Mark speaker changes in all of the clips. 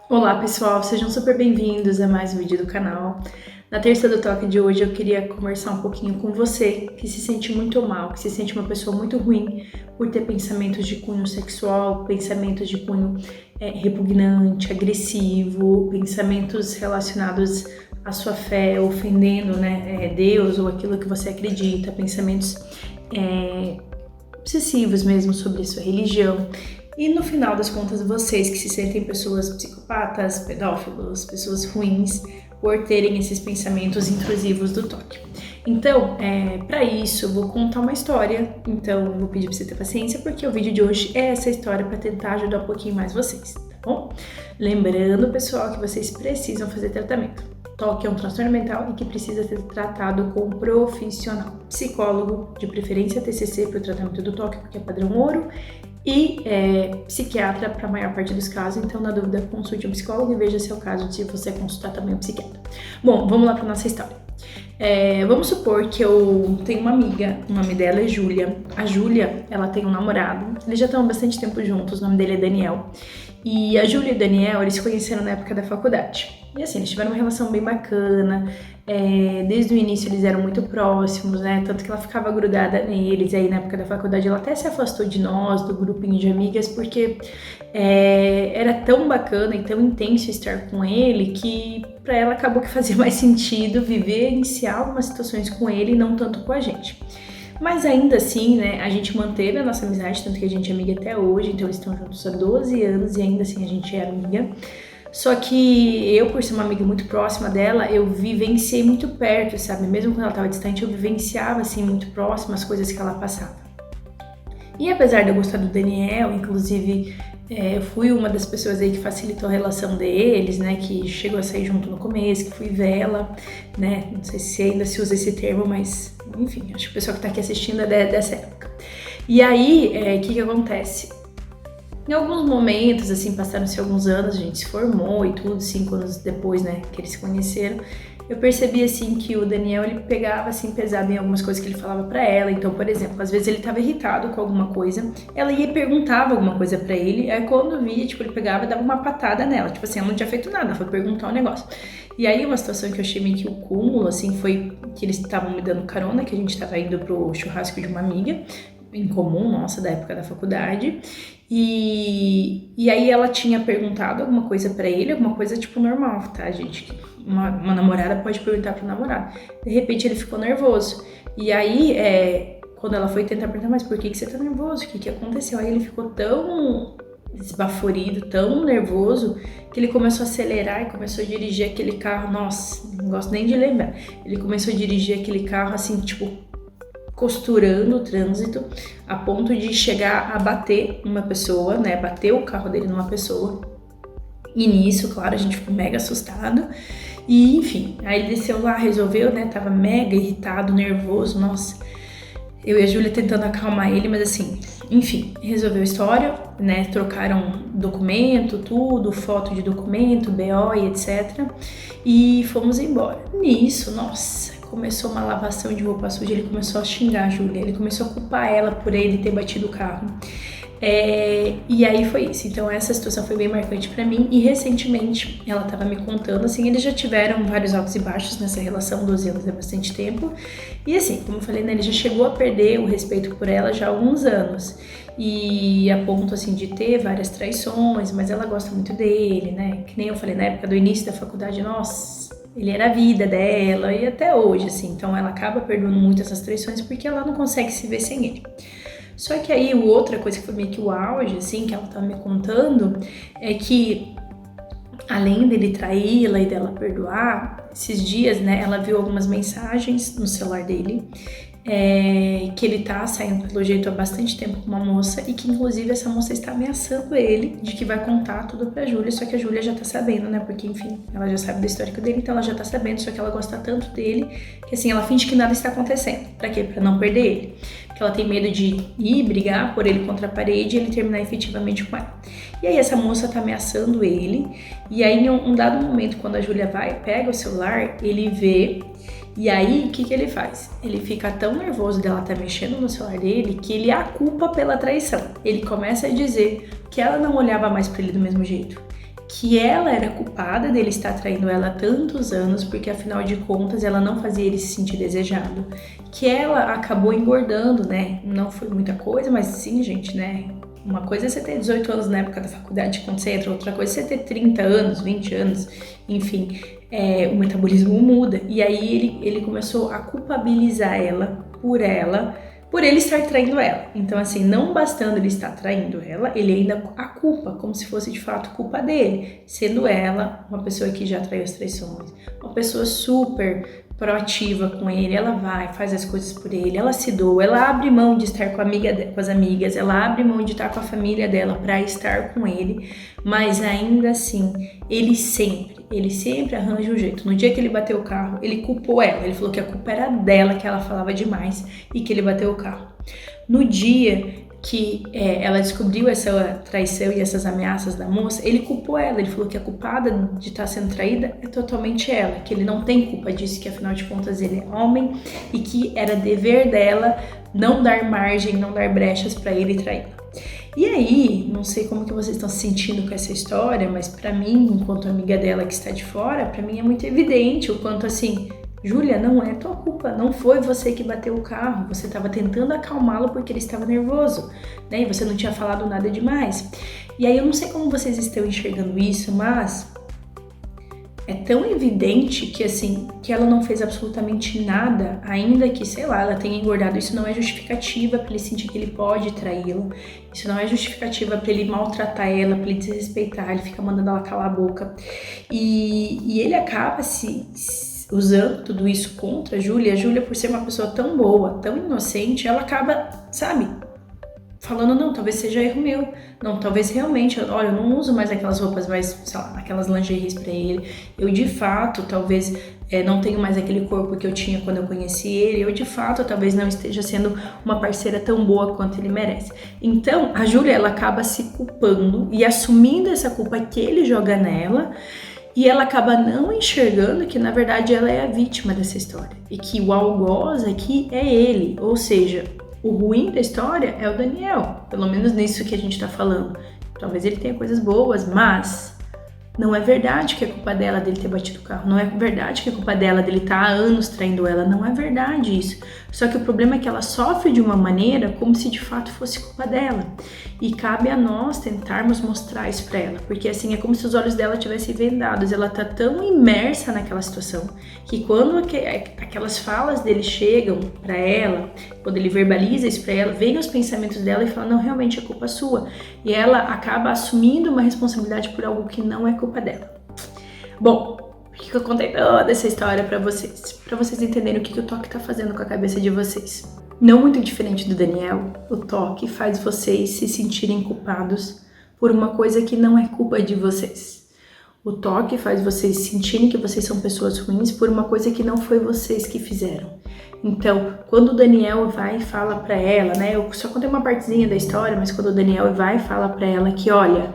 Speaker 1: Olá pessoal, sejam super bem-vindos a mais um vídeo do canal. Na terça do toque de hoje eu queria conversar um pouquinho com você que se sente muito mal, que se sente uma pessoa muito ruim por ter pensamentos de cunho sexual, pensamentos de cunho repugnante, agressivo, pensamentos relacionados à sua fé, ofendendo Deus ou aquilo que você acredita, pensamentos obsessivos mesmo sobre a sua religião. E no final das contas, vocês que se sentem pessoas psicopatas, pedófilos, pessoas ruins, por terem esses pensamentos intrusivos do toque. Então, para isso, eu vou contar uma história. Então, eu vou pedir para você ter paciência, porque o vídeo de hoje é essa história para tentar ajudar um pouquinho mais vocês, tá bom? Lembrando, pessoal, que vocês precisam fazer tratamento. Toque é um transtorno mental e que precisa ser tratado com um profissional. Psicólogo, de preferência TCC para o tratamento do toque, porque é padrão ouro, e psiquiatra para a maior parte dos casos. Então, na dúvida, consulte um psicólogo e veja se é o caso de você consultar também um psiquiatra. Bom, vamos lá para nossa história. Vamos supor que eu tenho uma amiga, o nome dela é Júlia. A Júlia, ela tem um namorado, eles já estão há bastante tempo juntos, o nome dele é Daniel. E a Júlia e o Daniel, eles se conheceram na época da faculdade. E assim, eles tiveram uma relação bem bacana, desde o início eles eram muito próximos, né? Tanto que ela ficava grudada neles, e aí na época da faculdade ela até se afastou de nós, do grupinho de amigas, porque era tão bacana e tão intenso estar com ele, que pra ela acabou que fazia mais sentido vivenciar algumas situações com ele e não tanto com a gente. Mas ainda assim, né, a gente manteve a nossa amizade, tanto que a gente é amiga até hoje, então eles estão juntos há 12 anos e ainda assim a gente é amiga. Só que eu, por ser uma amiga muito próxima dela, eu vivenciei muito perto, sabe? Mesmo quando ela estava distante, eu vivenciava, assim, muito próximo as coisas que ela passava. E apesar de eu gostar do Daniel, inclusive, eu fui uma das pessoas aí que facilitou a relação deles, né? Que chegou a sair junto no começo, que fui vela, né? Não sei se ainda se usa esse termo, mas, enfim, acho que o pessoal que tá aqui assistindo é dessa época. E aí, o que acontece? Em alguns momentos, assim, passaram-se alguns anos, a gente se formou e tudo, 5 anos depois, né, que eles se conheceram, eu percebi, assim, que o Daniel, ele pegava, assim, pesado em algumas coisas que ele falava pra ela. Então, por exemplo, às vezes ele tava irritado com alguma coisa, ela ia e perguntava alguma coisa pra ele, aí quando via, tipo, ele pegava e dava uma patada nela, tipo assim, ela não tinha feito nada, ela foi perguntar um negócio. E aí, uma situação que eu achei meio que o cúmulo, assim, foi que eles estavam me dando carona, que a gente tava indo pro churrasco de uma amiga, em comum, nossa, da época da faculdade, e aí ela tinha perguntado alguma coisa pra ele, alguma coisa tipo normal, tá, gente? Uma namorada pode perguntar pro namorado. De repente ele ficou nervoso. E aí, quando ela foi tentar perguntar, mas por que você tá nervoso? O que aconteceu? Aí ele ficou tão esbaforido, tão nervoso, que ele começou a acelerar e começou a dirigir aquele carro. Nossa, não gosto nem de lembrar. Ele começou a dirigir aquele carro assim, tipo, costurando o trânsito a ponto de chegar a bater uma pessoa, né? Bater o carro dele numa pessoa. E nisso, claro, a gente ficou mega assustado. E enfim, aí ele desceu lá, resolveu, né? Tava mega irritado, nervoso, nossa. Eu e a Júlia tentando acalmar ele, mas assim, enfim, resolveu a história, né? Trocaram documento, tudo, foto de documento, BO e etc. E fomos embora. Nisso, nossa, começou uma lavação de roupa suja, ele começou a xingar a Júlia, ele começou a culpar ela por ele ter batido o carro. E aí foi isso, então essa situação foi bem marcante pra mim. E recentemente ela tava me contando, assim, eles já tiveram vários altos e baixos nessa relação, 12 anos é bastante tempo. E assim, como eu falei, né, ele já chegou a perder o respeito por ela já há alguns anos. E a ponto, assim, de ter várias traições, mas ela gosta muito dele, né, que nem eu falei, na época do início da faculdade, nossa, ele era a vida dela e até hoje, assim, então ela acaba perdoando muito essas traições porque ela não consegue se ver sem ele. Só que aí, outra coisa que foi meio que o auge, assim, que ela tava me contando, é que além dele traí-la e dela perdoar, esses dias, né, ela viu algumas mensagens no celular dele, que ele tá saindo pelo jeito há bastante tempo com uma moça e que inclusive essa moça está ameaçando ele de que vai contar tudo pra Júlia, só que a Júlia já tá sabendo, né, porque enfim, ela já sabe do histórico dele, então ela já tá sabendo, só que ela gosta tanto dele que assim, ela finge que nada está acontecendo. Pra quê? Pra não perder ele. Porque ela tem medo de ir brigar por ele contra a parede e ele terminar efetivamente com ela. E aí essa moça tá ameaçando ele, e aí em um dado momento, quando a Júlia vai, pega o celular, ele vê. E aí, o que ele faz? Ele fica tão nervoso dela estar mexendo no celular dele que ele a culpa pela traição. Ele começa a dizer que ela não olhava mais pra ele do mesmo jeito. que ela era culpada dele estar traindo ela há tantos anos, porque afinal de contas ela não fazia ele se sentir desejado, que ela acabou engordando, né? Não foi muita coisa, mas sim, gente, né? Uma coisa é você ter 18 anos na época da faculdade quando você entra, outra coisa é você ter 30 anos, 20 anos, enfim, o metabolismo muda. E aí ele começou a culpabilizar ela, por ele estar traindo ela. Então, assim, não bastando ele estar traindo ela, ele ainda a culpa, como se fosse de fato culpa dele, sendo ela uma pessoa que já traiu as traições, uma pessoa super proativa com ele, ela vai, faz as coisas por ele, ela se doa, ela abre mão de estar com as amigas, ela abre mão de estar com a família dela para estar com ele, mas ainda assim, ele sempre arranja um jeito. No dia que ele bateu o carro, ele culpou ela, ele falou que a culpa era dela, que ela falava demais e que ele bateu o carro. No dia que ela descobriu essa traição e essas ameaças da moça, ele culpou ela, ele falou que a culpada de estar sendo traída é totalmente ela, que ele não tem culpa disso, que afinal de contas ele é homem e que era dever dela não dar margem, não dar brechas para ele traí-la. E aí, não sei como que vocês estão se sentindo com essa história, mas pra mim, enquanto amiga dela que está de fora, pra mim é muito evidente o quanto assim, Júlia, não é tua culpa, não foi você que bateu o carro, você estava tentando acalmá-lo porque ele estava nervoso, né? E você não tinha falado nada demais. E aí eu não sei como vocês estão enxergando isso, mas é tão evidente que assim, que ela não fez absolutamente nada, ainda que, sei lá, ela tenha engordado. Isso não é justificativa para ele sentir que ele pode traí-la. Isso não é justificativa para ele maltratar ela, para ele desrespeitar, ele fica mandando ela calar a boca. E ele acaba usando tudo isso contra a Júlia. A Júlia, por ser uma pessoa tão boa, tão inocente, ela acaba, sabe, falando, não, talvez seja erro meu, não, talvez realmente, olha, eu não uso mais aquelas roupas mais, sei lá, aquelas lingeries pra ele, eu de fato, talvez não tenho mais aquele corpo que eu tinha quando eu conheci ele, eu de fato, talvez não esteja sendo uma parceira tão boa quanto ele merece. Então, a Júlia, ela acaba se culpando e assumindo essa culpa que ele joga nela, e ela acaba não enxergando que, na verdade, ela é a vítima dessa história, e que o algoz aqui é ele, ou seja, o ruim da história é o Daniel, pelo menos nisso que a gente tá falando. Talvez ele tenha coisas boas, mas não é verdade que é culpa dela dele ter batido o carro. Não é verdade que é culpa dela dele estar há anos traindo ela. Não é verdade isso. Só que o problema é que ela sofre de uma maneira como se de fato fosse culpa dela. E cabe a nós tentarmos mostrar isso pra ela. Porque assim, é como se os olhos dela tivessem vendados. Ela tá tão imersa naquela situação que quando aquelas falas dele chegam pra ela, quando ele verbaliza isso pra ela, vem os pensamentos dela e fala, não, realmente é culpa sua. E ela acaba assumindo uma responsabilidade por algo que não é culpa dela. Bom, por que eu contei toda essa história pra vocês? Pra vocês entenderem o que o toque tá fazendo com a cabeça de vocês. Não muito diferente do Daniel, o toque faz vocês se sentirem culpados por uma coisa que não é culpa de vocês. O toque faz vocês sentirem que vocês são pessoas ruins por uma coisa que não foi vocês que fizeram. Então, quando o Daniel vai e fala pra ela, né, eu só contei uma partezinha da história, mas quando o Daniel vai e fala pra ela que, olha,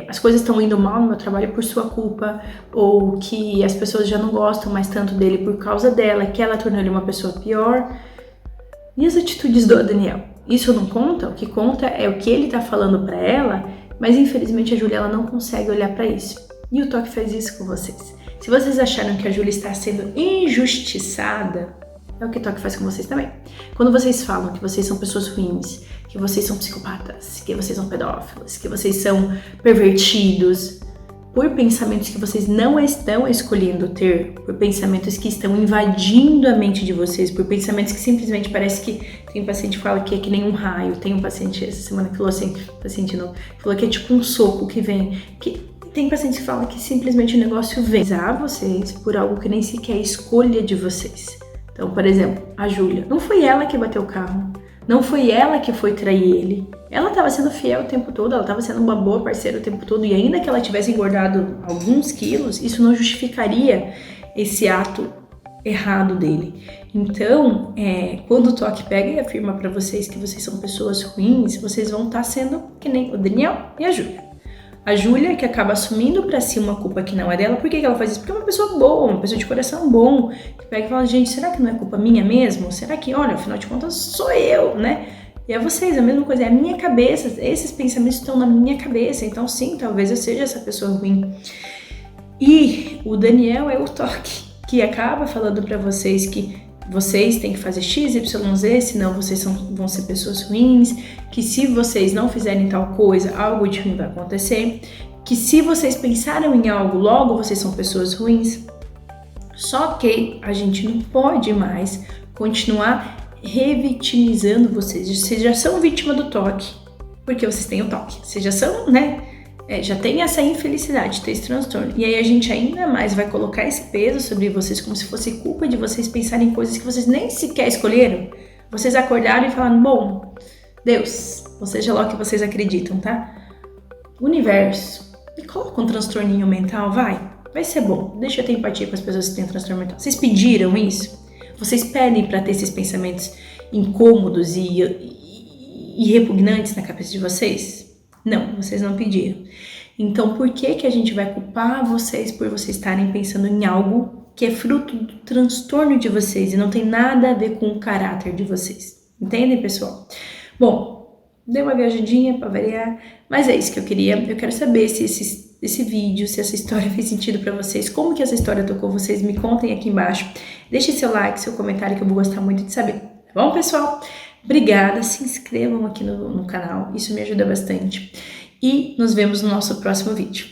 Speaker 1: as coisas estão indo mal no meu trabalho por sua culpa, ou que as pessoas já não gostam mais tanto dele por causa dela, que ela tornou ele uma pessoa pior. E as atitudes do Daniel? Isso não conta? O que conta é o que ele tá falando pra ela, mas infelizmente a Júlia, ela não consegue olhar pra isso. E o toque faz isso com vocês. Se vocês acharam que a Júlia está sendo injustiçada, é o que o toque faz com vocês também. Quando vocês falam que vocês são pessoas ruins, que vocês são psicopatas, que vocês são pedófilos, que vocês são pervertidos, por pensamentos que vocês não estão escolhendo ter, por pensamentos que estão invadindo a mente de vocês, por pensamentos que simplesmente parece que tem um paciente que fala que é que nem um raio, tem um paciente essa semana que falou assim, paciente novo, falou que é tipo um soco que vem, que tem pacientes que falam que simplesmente o negócio vem a vocês por algo que nem sequer é escolha de vocês. Então, por exemplo, a Júlia, não foi ela que bateu o carro, não foi ela que foi trair ele. Ela estava sendo fiel o tempo todo, ela estava sendo uma boa parceira o tempo todo, e ainda que ela tivesse engordado alguns quilos, isso não justificaria esse ato errado dele. Então, quando o toque pega e afirma para vocês que vocês são pessoas ruins, vocês vão estar sendo que nem o Daniel e a Júlia. A Júlia, que acaba assumindo pra si uma culpa que não é dela. Por que ela faz isso? Porque é uma pessoa boa, uma pessoa de coração bom, que pega e fala, gente, será que não é culpa minha mesmo? Será que, olha, afinal de contas, sou eu, né? E a vocês, a mesma coisa, é a minha cabeça, esses pensamentos estão na minha cabeça, então sim, talvez eu seja essa pessoa ruim. E o Daniel é o toque, que acaba falando para vocês que vocês têm que fazer X, Y, Z, senão vocês vão ser pessoas ruins, que se vocês não fizerem tal coisa, algo de ruim vai acontecer, que se vocês pensaram em algo, logo vocês são pessoas ruins. Só que a gente não pode mais continuar revitimizando vocês. Vocês já são vítima do toque, porque vocês têm o toque. Vocês já são, né? Já tem essa infelicidade, ter esse transtorno. E aí a gente ainda mais vai colocar esse peso sobre vocês como se fosse culpa de vocês pensarem em coisas que vocês nem sequer escolheram. Vocês acordaram e falaram, bom, Deus, ou seja lá o que vocês acreditam, tá? Universo, me coloca um transtorninho mental, vai ser bom. Deixa eu ter empatia com as pessoas que têm transtorno mental. Vocês pediram isso? Vocês pedem para ter esses pensamentos incômodos e repugnantes na cabeça de vocês? Não, vocês não pediram. Então, por que a gente vai culpar vocês por vocês estarem pensando em algo que é fruto do transtorno de vocês e não tem nada a ver com o caráter de vocês? Entendem, pessoal? Bom, dei uma viajadinha para variar, mas é isso que eu queria. Eu quero saber se esse vídeo, se essa história fez sentido para vocês, como que essa história tocou vocês, me contem aqui embaixo. Deixe seu like, seu comentário, que eu vou gostar muito de saber. Tá bom, pessoal? Obrigada, se inscrevam aqui no canal, isso me ajuda bastante. E nos vemos no nosso próximo vídeo.